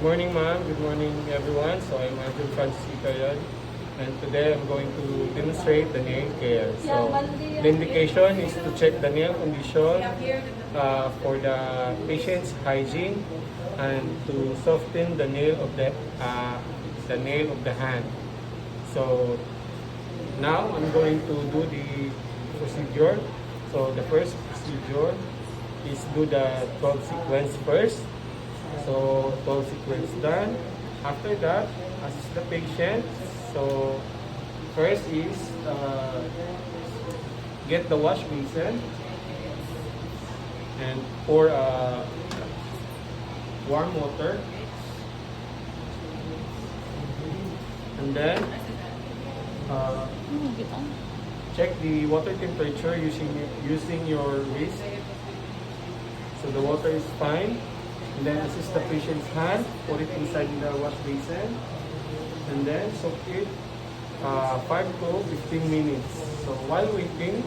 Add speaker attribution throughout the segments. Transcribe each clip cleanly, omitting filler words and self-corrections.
Speaker 1: morning, ma'am. Good morning, everyone. So I'm Andrew Francis Ikayan, and today I'm going to demonstrate the nail care. So the indication is to check the nail condition for the patient's hygiene and to soften the nail of the hand. So now I'm going to do the procedure. So the first procedure is do the 12 sequence first. So 12 sequence done. After that, assist the patient. So first is get the wash basin and pour warm water, and then check the water temperature using your wrist. So the water is fine. And then assist the patient's hand, put it inside the wash basin, and then soak it 5 to 15 minutes. So while waiting,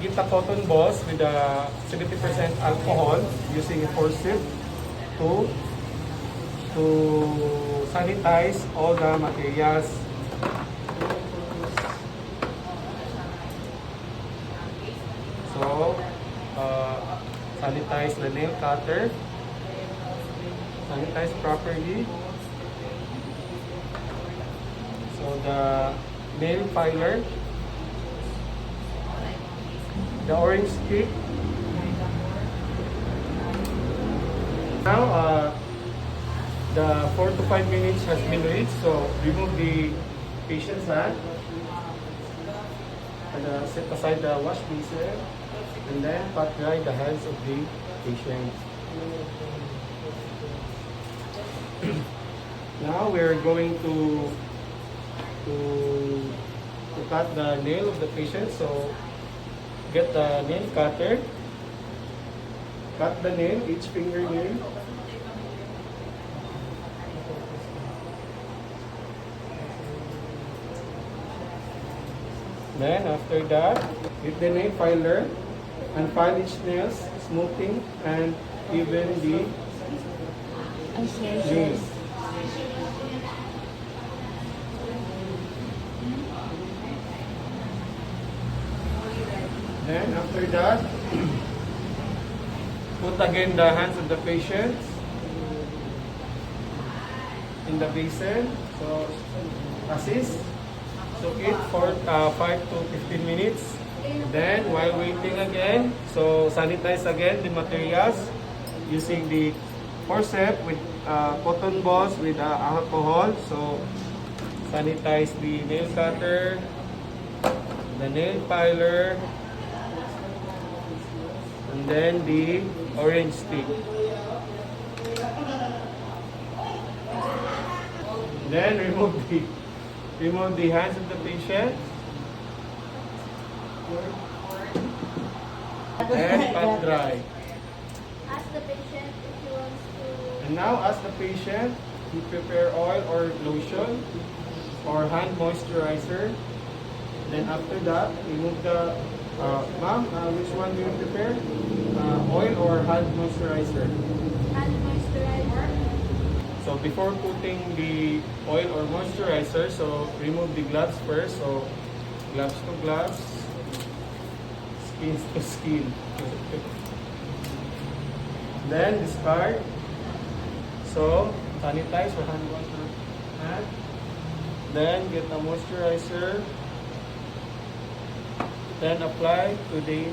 Speaker 1: get the cotton balls with a 70% alcohol using a forceps to sanitize all the materials. So sanitize the nail cutter, sanitize properly. So the nail filer, the orange stick. Now the 4 to 5 minutes has been reached, so remove the patient's hand and set aside the wash basin, and then pat dry the hands of the patient. Now we're going to cut the nail of the patient. So get the nail cutter, cut the nail, each fingernail. Then after that, with the nail filer, and file each nails, smoothing and even the nails. Then after that, put again the hands of the patient in the basin. So assist. So it for 5 to 15 minutes. Then while waiting again, so sanitize again the materials using the forceps with cotton balls with alcohol. So sanitize the nail cutter, the nail filer, and then the orange stick. Then remove the hands of the patient and pat dry.
Speaker 2: Ask the patient if he wants to.
Speaker 1: And now ask the patient to prepare oil or lotion or hand moisturizer. Then after that, remove the ma'am, which one do you prepare? Oil or hand moisturizer?
Speaker 2: Hand moisturizer.
Speaker 1: So before putting the oil or moisturizer, so remove the gloves first. So gloves to gloves, skin to skin. Then discard. So sanitize or hand wash your hand. Then get a moisturizer. Then apply to the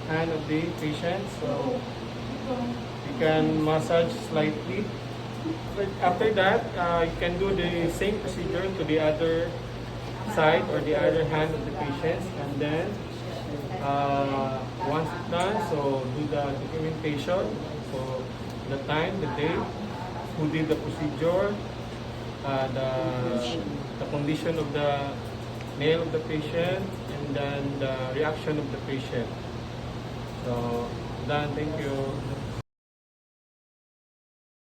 Speaker 1: hand of the patient. So you can massage slightly. After that, you can do the same procedure to the other side or the other hand of the patient, and then once it's done, so do the documentation, so the time, the date, who did the procedure, the condition of the nail of the patient, and then the reaction of the patient. So done. Thank you.